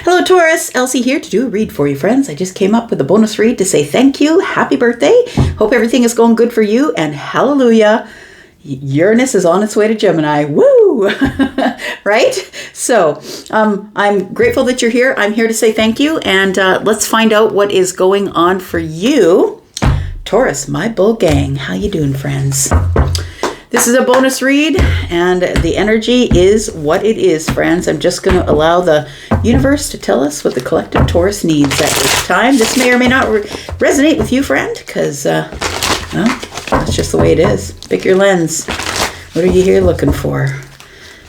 Hello Taurus, Elsie here to do a read for you, friends. I just came up with a bonus read to say thank you, happy birthday, hope everything is going good for you, and hallelujah, Uranus is on its way to Gemini. Woo! Right? So, I'm grateful that you're here. I'm here to say thank you, and let's find out what is going on for you. Taurus, my bull gang. How you doing, friends? This is a bonus read, and the energy is what it is, friends. I'm just going to allow the universe to tell us what the collective Taurus needs at this time. This may or may not resonate with you, friend, because, well, that's just the way it is. Pick your lens. What are you here looking for?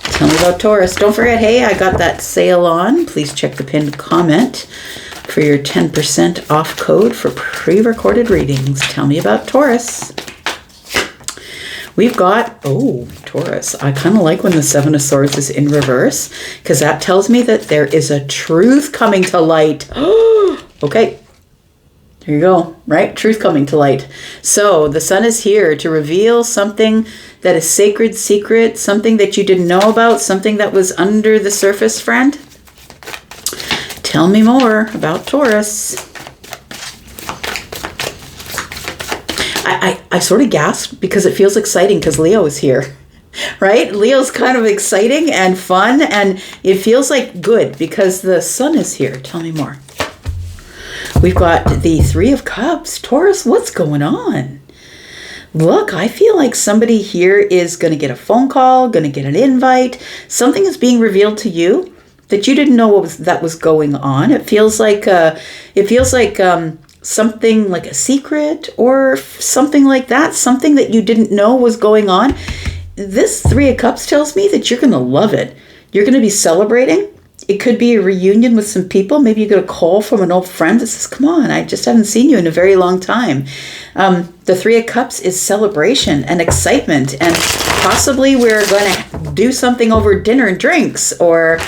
Tell me about Taurus. Don't forget, hey, I got that sale on. Please check the pinned comment for your 10% off code for pre-recorded readings. Tell me about Taurus. We've got, Taurus. I kind of like when the Seven of Swords is in reverse because that tells me that there is a truth coming to light. Okay. Here you go, right? Truth coming to light. So the sun is here to reveal something that is sacred, secret, something that you didn't know about, something that was under the surface, friend. Tell me more about Taurus. I sort of gasped because it feels exciting because Leo is here, right? Leo's kind of exciting and fun, and it feels like good because the sun is here. Tell me more. We've got the Three of Cups. Taurus, what's going on? Look, I feel like somebody here is going to get a phone call, going to get an invite. Something is being revealed to you that you didn't know that was going on. It feels like something like a secret or something like that, something that you didn't know was going on. This Three of Cups tells me that you're going to love it. You're going to be celebrating. It could be a reunion with some people. Maybe you get a call from an old friend that says, come on, I just haven't seen you in a very long time. The Three of Cups is celebration and excitement, and possibly we're going to do something over dinner and drinks, or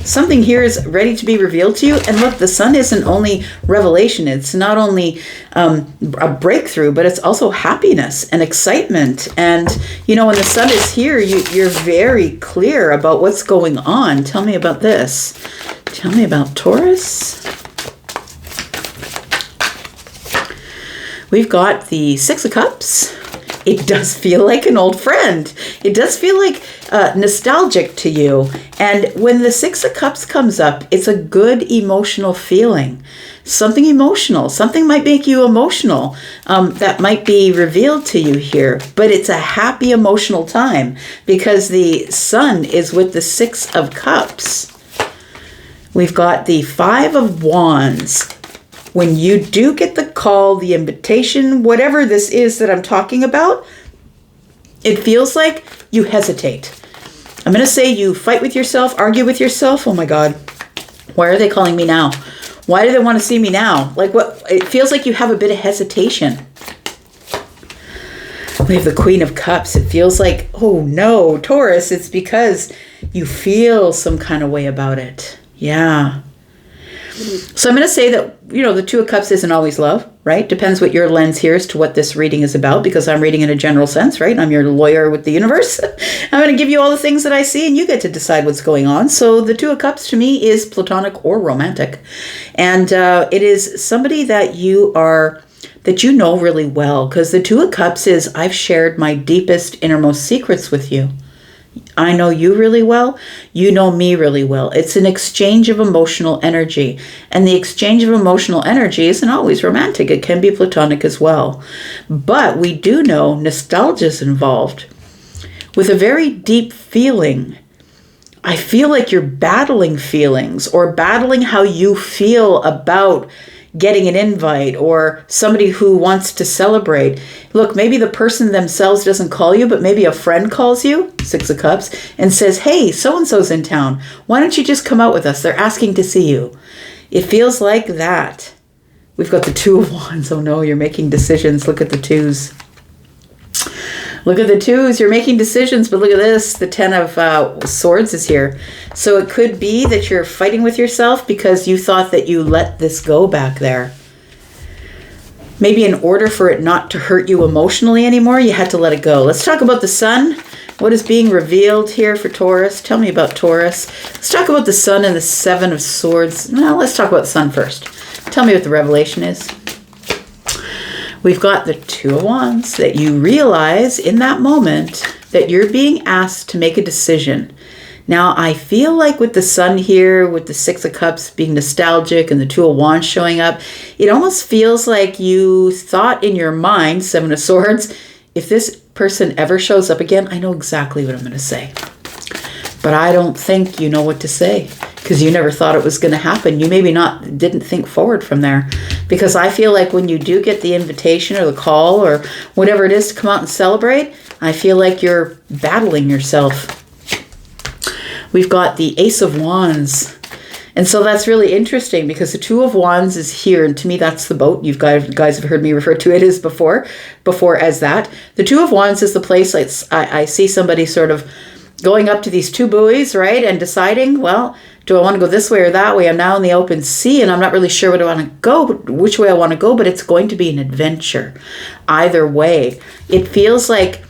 something here is ready to be revealed to you. And look, the sun isn't only revelation. It's not only a breakthrough, but it's also happiness and excitement. And, you know, when the sun is here, you're very clear about what's going on. Tell me about this. Tell me about Taurus. We've got the Six of Cups. It does feel like an old friend. It does feel like nostalgic to you. And when the Six of Cups comes up, it's a good emotional feeling. Something emotional. Something might make you emotional that might be revealed to you here. But it's a happy emotional time because the sun is with the Six of Cups. We've got the Five of Wands. When you do get the call, the invitation, whatever this is that I'm talking about, it feels like you hesitate. I'm going to say you fight with yourself, argue with yourself. Oh my God, why are they calling me now? Why do they want to see me now? Like what? It feels like you have a bit of hesitation. We have the Queen of Cups. It feels like, oh no, Taurus, it's because you feel some kind of way about it. Yeah. So I'm going to say that, you know, the Two of Cups isn't always love, right? Depends what your lens here is to what this reading is about, because I'm reading in a general sense, right? I'm your lawyer with the universe. I'm going to give you all the things that I see and you get to decide what's going on. So the Two of Cups to me is platonic or romantic. And it is somebody that you know really well, because the Two of Cups is I've shared my deepest, innermost secrets with you. I know you really well. You know me really well. It's an exchange of emotional energy. And the exchange of emotional energy isn't always romantic. It can be platonic as well. But we do know nostalgia is involved with a very deep feeling. I feel like you're battling feelings or battling how you feel about getting an invite or somebody who wants to celebrate. Look, maybe the person themselves doesn't call you, but maybe a friend calls you, Six of Cups, and says, hey, so-and-so's in town. Why don't you just come out with us? They're asking to see you. It feels like that. We've got the Two of Wands. Oh no, you're making decisions. Look at the twos. Look at the twos. You're making decisions, but look at this. The Ten of Swords is here. So it could be that you're fighting with yourself because you thought that you let this go back there. Maybe in order for it not to hurt you emotionally anymore, you had to let it go. Let's talk about the sun. What is being revealed here for Taurus? Tell me about Taurus. Let's talk about the Sun and the Seven of Swords. No, let's talk about the Sun first. Tell me what the revelation is. We've got the Two of Wands, that you realize in that moment that you're being asked to make a decision. Now, I feel like with the Sun here, with the Six of Cups being nostalgic and the Two of Wands showing up, it almost feels like you thought in your mind, Seven of Swords, if this person ever shows up again, I know exactly what I'm going to say. But I don't think you know what to say because you never thought it was going to happen. You maybe didn't think forward from there. Because I feel like when you do get the invitation or the call or whatever it is to come out and celebrate, I feel like you're battling yourself. We've got the Ace of Wands. And so that's really interesting because the Two of Wands is here. And to me, that's the boat. You guys have heard me refer to it as before as that. The Two of Wands is the place I see somebody sort of going up to these two buoys, right? And deciding, well, do I want to go this way or that way? I'm now in the open sea and I'm not really sure which way I want to go, but it's going to be an adventure. Either way, it feels like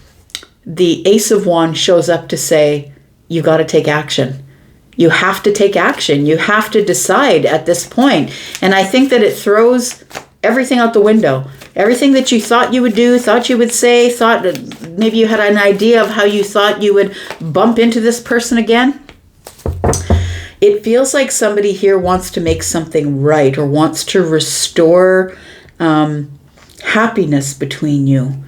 the Ace of Wands shows up to say, you got to take action. You have to take action. You have to decide at this point. And I think that it throws everything out the window. Everything that you thought you would do, thought you would say, thought that maybe you had an idea of how you thought you would bump into this person again. It feels like somebody here wants to make something right or wants to restore happiness between you,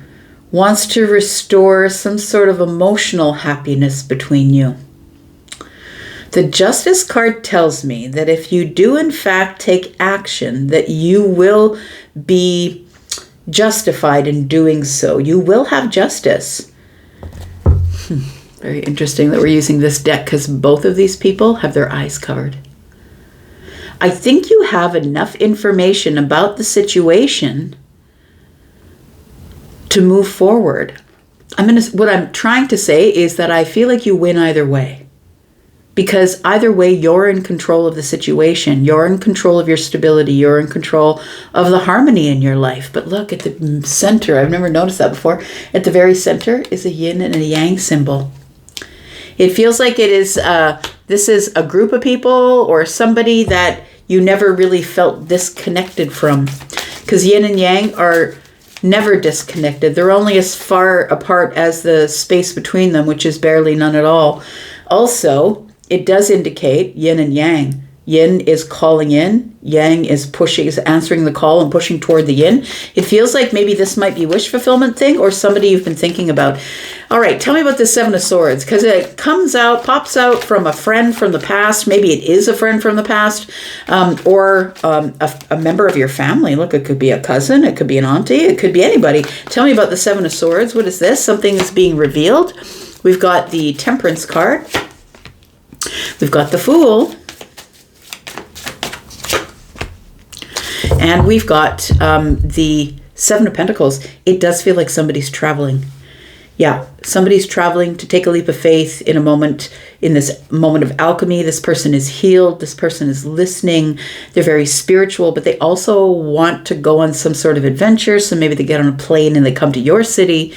wants to restore some sort of emotional happiness between you. The Justice card tells me that if you do in fact take action, that you will be justified in doing so. You will have justice. Very interesting that we're using this deck because both of these people have their eyes covered. I think you have enough information about the situation to move forward. What I'm trying to say is that I feel like you win either way. Because either way, you're in control of the situation. You're in control of your stability. You're in control of the harmony in your life. But look at the center. I've never noticed that before. At the very center is a yin and a yang symbol. It feels like this is a group of people or somebody that you never really felt disconnected from. Because yin and yang are never disconnected. They're only as far apart as the space between them, which is barely none at all. Also, it does indicate yin and yang. Yin is calling in, yang is answering the call and pushing toward the yin. It feels like maybe this might be a wish fulfillment thing or somebody you've been thinking about. All right, tell me about the Seven of Swords, because it pops out from a friend from the past. Maybe it is a friend from the past, or a member of your family. Look, it could be a cousin, it could be an auntie, it could be anybody. Tell me about the Seven of Swords. What is this? Something is being revealed. We've got the Temperance card. We've got the Fool. And we've got the Seven of Pentacles. It does feel like somebody's traveling. Yeah, somebody's traveling to take a leap of faith in this moment of alchemy. This person is healed. This person is listening. They're very spiritual, but they also want to go on some sort of adventure. So maybe they get on a plane and they come to your city.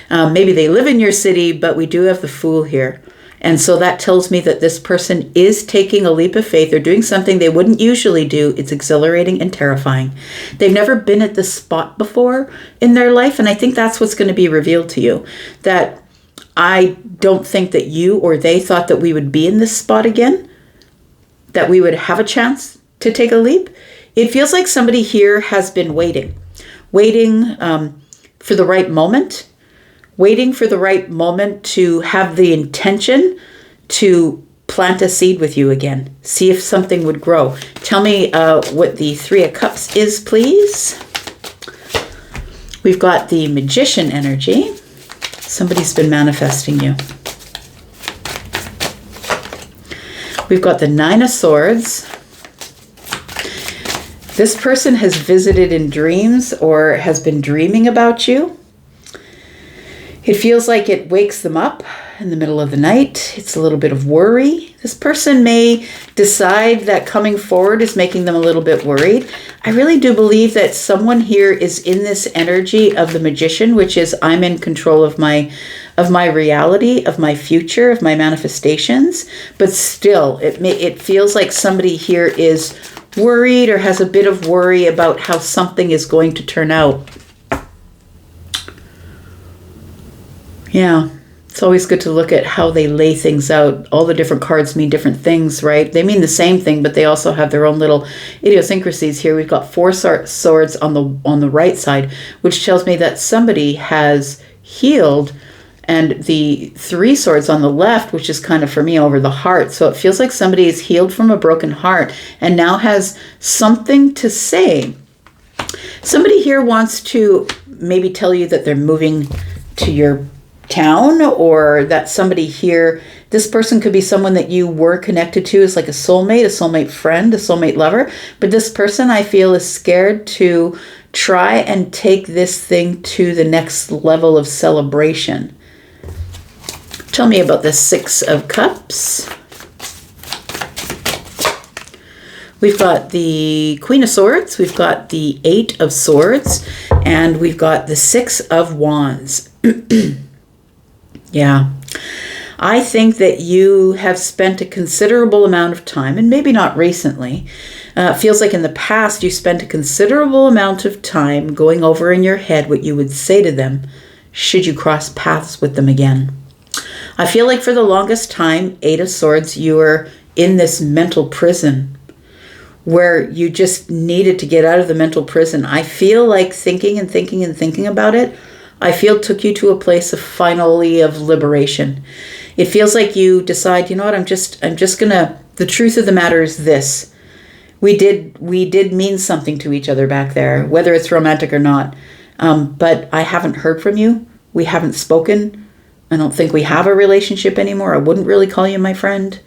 Maybe they live in your city, but we do have the Fool here. And so that tells me that this person is taking a leap of faith. They're doing something they wouldn't usually do. It's exhilarating and terrifying. They've never been at this spot before in their life. And I think that's what's going to be revealed to you. That I don't think that you or they thought that we would be in this spot again. That we would have a chance to take a leap. It feels like somebody here has been waiting for the right moment. Waiting for the right moment to have the intention to plant a seed with you again. See if something would grow. Tell me what the Three of Cups is, please. We've got the Magician energy. Somebody's been manifesting you. We've got the Nine of Swords. This person has visited in dreams or has been dreaming about you. It feels like it wakes them up in the middle of the night. It's a little bit of worry. This person may decide that coming forward is making them a little bit worried. I really do believe that someone here is in this energy of the Magician, which is I'm in control of my of my reality, of my future, of my manifestations. But still, it feels like somebody here is worried or has a bit of worry about how something is going to turn out. Yeah. It's always good to look at how they lay things out. All the different cards mean different things, right? They mean the same thing, but they also have their own little idiosyncrasies here. We've got 4 swords on the right side, which tells me that somebody has healed, and the 3 swords on the left, which is kind of for me over the heart. So it feels like somebody is healed from a broken heart and now has something to say. Somebody here wants to maybe tell you that they're moving to your town, or that somebody here, this person could be someone that you were connected to as like a soulmate friend, a soulmate lover. But this person, I feel, is scared to try and take this thing to the next level of celebration. Tell me about the 6 of Cups. We've got the Queen of Swords, we've got the 8 of Swords, and we've got the 6 of Wands. Yeah, I think that you have spent a considerable amount of time, and maybe not recently, feels like in the past you spent a considerable amount of time going over in your head what you would say to them should you cross paths with them again. I feel like for the longest time, 8 of Swords, you were in this mental prison where you just needed to get out of the mental prison. I feel like thinking about it, I feel took you to a place of liberation. It feels like you decide, you know what, I'm just gonna, the truth of the matter is this. We did mean something to each other back there, whether it's romantic or not. But I haven't heard from you. We haven't spoken. I don't think we have a relationship anymore. I wouldn't really call you my friend.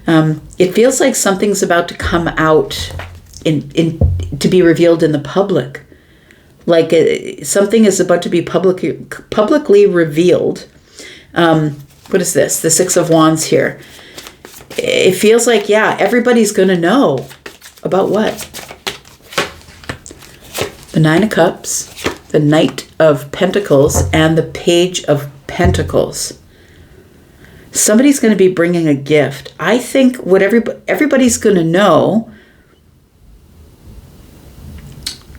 It feels like something's about to come out to be revealed in the public. Like something is about to be publicly revealed. What is this? The 6 of Wands here. It feels like, yeah, everybody's going to know about what? The 9 of Cups, the Knight of Pentacles, and the Page of Pentacles. Somebody's going to be bringing a gift. I think what everybody's going to know,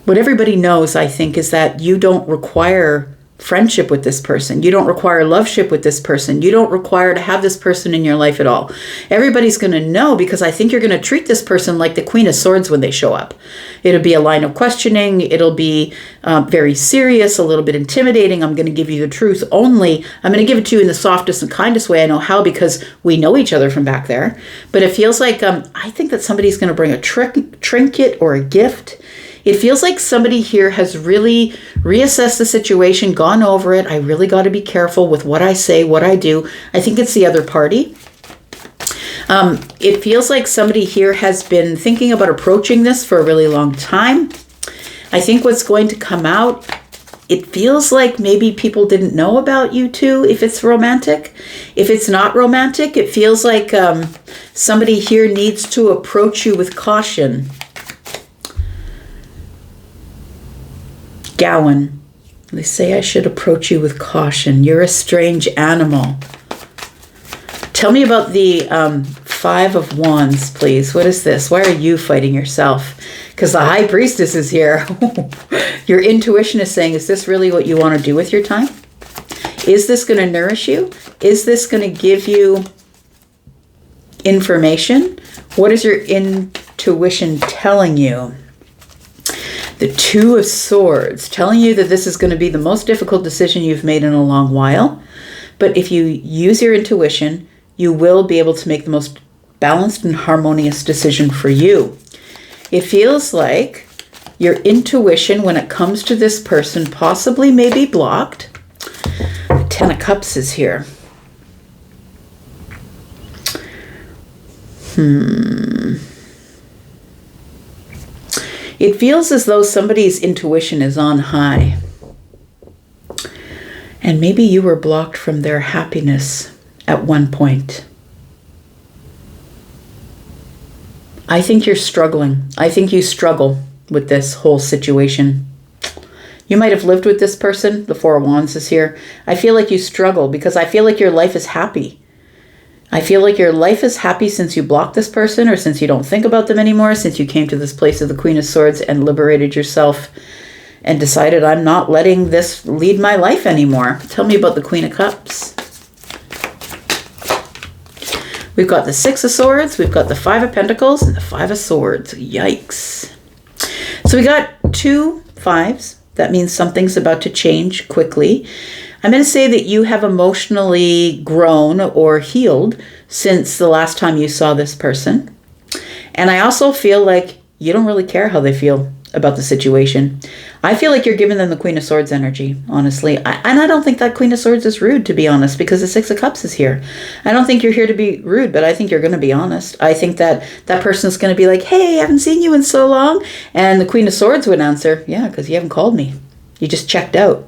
what everybody knows, I think, is that you don't require friendship with this person. You don't require loveship with this person. You don't require to have this person in your life at all. Everybody's going to know, because I think you're going to treat this person like the Queen of Swords when they show up. It'll be a line of questioning. It'll be very serious, a little bit intimidating. I'm going to give you the truth only. I'm going to give it to you in the softest and kindest way I know how, because we know each other from back there. But it feels like I think that somebody's going to bring a trinket or a gift. It feels like somebody here has really reassessed the situation, gone over it. I really got to be careful with what I say, what I do. I think it's the other party. It feels like somebody here has been thinking about approaching this for a really long time. I think what's going to come out, it feels like maybe people didn't know about you two if it's romantic. If it's not romantic, it feels like somebody here needs to approach you with caution. Gowan, they say I should approach you with caution. You're a strange animal. Tell me about the 5 of Wands, please. What is this? Why are you fighting yourself? Because the High Priestess is here. Your intuition is saying, is this really what you want to do with your time? Is this going to nourish you? Is this going to give you information? What is your intuition telling you? The 2 of Swords, telling you that this is going to be the most difficult decision you've made in a long while. But if you use your intuition, you will be able to make the most balanced and harmonious decision for you. It feels like your intuition, when it comes to this person, possibly may be blocked. The 10 of Cups is here. It feels as though somebody's intuition is on high. And maybe you were blocked from their happiness at one point. I think you're struggling. I think you struggle with this whole situation. You might have lived with this person. The Four of Wands is here. I feel like you struggle because I feel like your life is happy. I feel like your life is happy since you blocked this person, or since you don't think about them anymore, since you came to this place of the Queen of Swords and liberated yourself and decided, I'm not letting this lead my life anymore. Tell me about the Queen of Cups. We've got the Six of Swords, we've got the Five of Pentacles, and the Five of Swords. Yikes. So we got 2 5s. That means something's about to change quickly. I'm going to say that you have emotionally grown or healed since the last time you saw this person. And I also feel like you don't really care how they feel about the situation. I feel like you're giving them the Queen of Swords energy, honestly. And I don't think that Queen of Swords is rude, to be honest, because the Six of Cups is here. I don't think you're here to be rude, but I think you're going to be honest. I think that that person's going to be like, hey, I haven't seen you in so long. And the Queen of Swords would answer, yeah, because you haven't called me. You just checked out.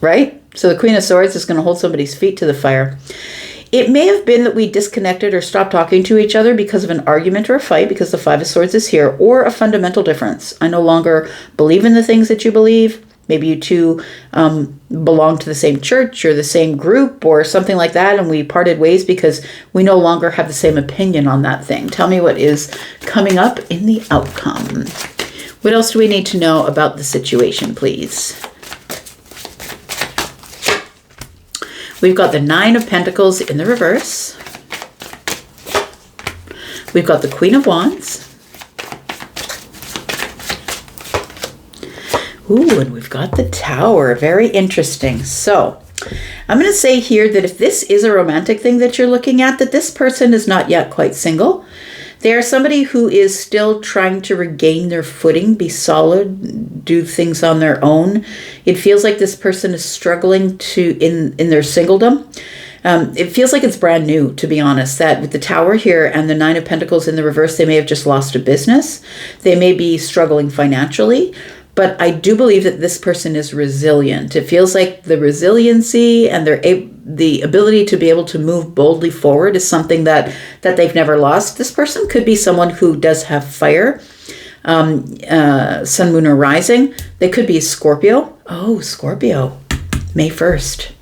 Right? So the Queen of Swords is going to hold somebody's feet to the fire. It may have been that we disconnected or stopped talking to each other because of an argument or a fight, because the Five of Swords is here, or a fundamental difference. I no longer believe in the things that you believe. Maybe you two belong to the same church or the same group or something like that, and we parted ways because we no longer have the same opinion on that thing. Tell me what is coming up in the outcome. What else do we need to know about the situation, please? We've got the Nine of Pentacles in the reverse. We've got the Queen of Wands. Ooh, and we've got the Tower. Very interesting. So I'm going to say here that if this is a romantic thing that you're looking at, that this person is not yet quite single. They are somebody who is still trying to regain their footing, be solid, do things on their own. It feels like this person is struggling in their singledom. It feels like it's brand new, to be honest, that with the Tower here and the Nine of Pentacles in the reverse, they may have just lost a business. They may be struggling financially. But I do believe that this person is resilient. It feels like the resiliency and the ability to be able to move boldly forward is something that they've never lost. This person could be someone who does have fire, sun, moon, or rising. They could be a Scorpio. Oh, Scorpio, May 1st.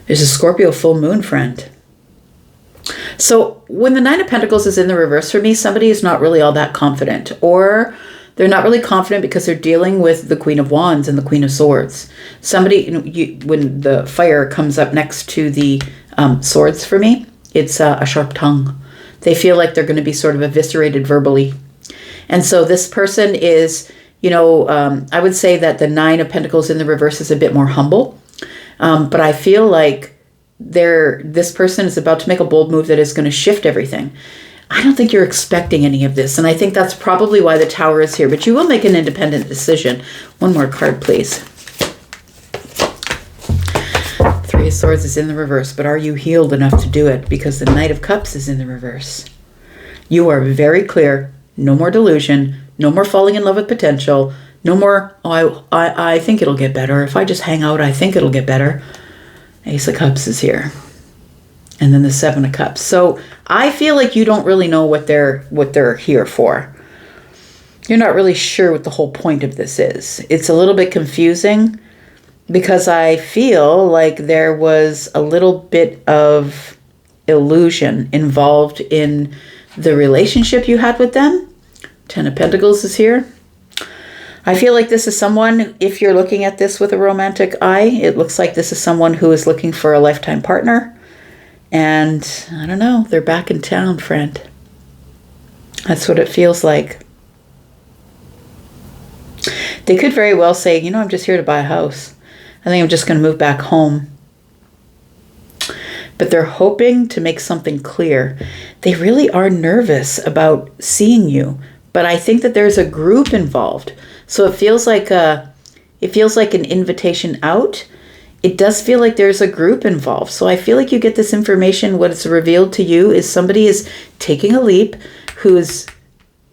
There's a Scorpio full moon, friend. So when the Nine of Pentacles is in the reverse for me, somebody is not really all that confident, or they're not really confident because they're dealing with the Queen of Wands and the Queen of Swords. Somebody, when the fire comes up next to the swords for me, it's a sharp tongue. They feel like they're going to be sort of eviscerated verbally. And so this person is, I would say that the Nine of Pentacles in the reverse is a bit more humble. But I feel like this person is about to make a bold move that is going to shift everything. I don't think you're expecting any of this, and I think that's probably why the Tower is here, but you will make an independent decision. One more card, please. Three of Swords is in the reverse, but are you healed enough to do it? Because the Knight of Cups is in the reverse. You are very clear. No more delusion. No more falling in love with potential. No more, I think it'll get better. If I just hang out, I think it'll get better. Ace of Cups is here. And then the Seven of Cups. So I feel like you don't really know what they're here for. You're not really sure what the whole point of this is. It's a little bit confusing because I feel like there was a little bit of illusion involved in the relationship you had with them. Ten of Pentacles is here. I feel like this is someone, if you're looking at this with a romantic eye, it looks like this is someone who is looking for a lifetime partner. And I don't know, they're back in town, friend. That's what it feels like. They could very well say, I'm just here to buy a house. I think I'm just going to move back home. But they're hoping to make something clear. They really are nervous about seeing you. But I think that there's a group involved. So it feels like an invitation out. It does feel like there's a group involved. So I feel like you get this information. What it's revealed to you is somebody is taking a leap who's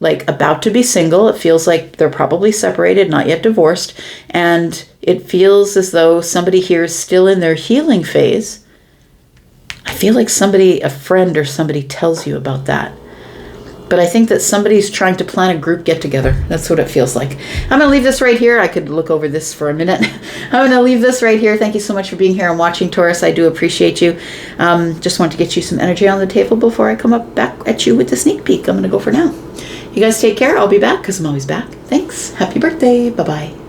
like about to be single. It feels like they're probably separated, not yet divorced. And it feels as though somebody here is still in their healing phase. I feel like a friend or somebody tells you about that. But I think that somebody's trying to plan a group get-together. That's what it feels like. I'm going to leave this right here. I could look over this for a minute. I'm going to leave this right here. Thank you so much for being here and watching, Taurus. I do appreciate you. Just want to get you some energy on the table before I come up back at you with the sneak peek. I'm going to go for now. You guys take care. I'll be back because I'm always back. Thanks. Happy birthday. Bye-bye.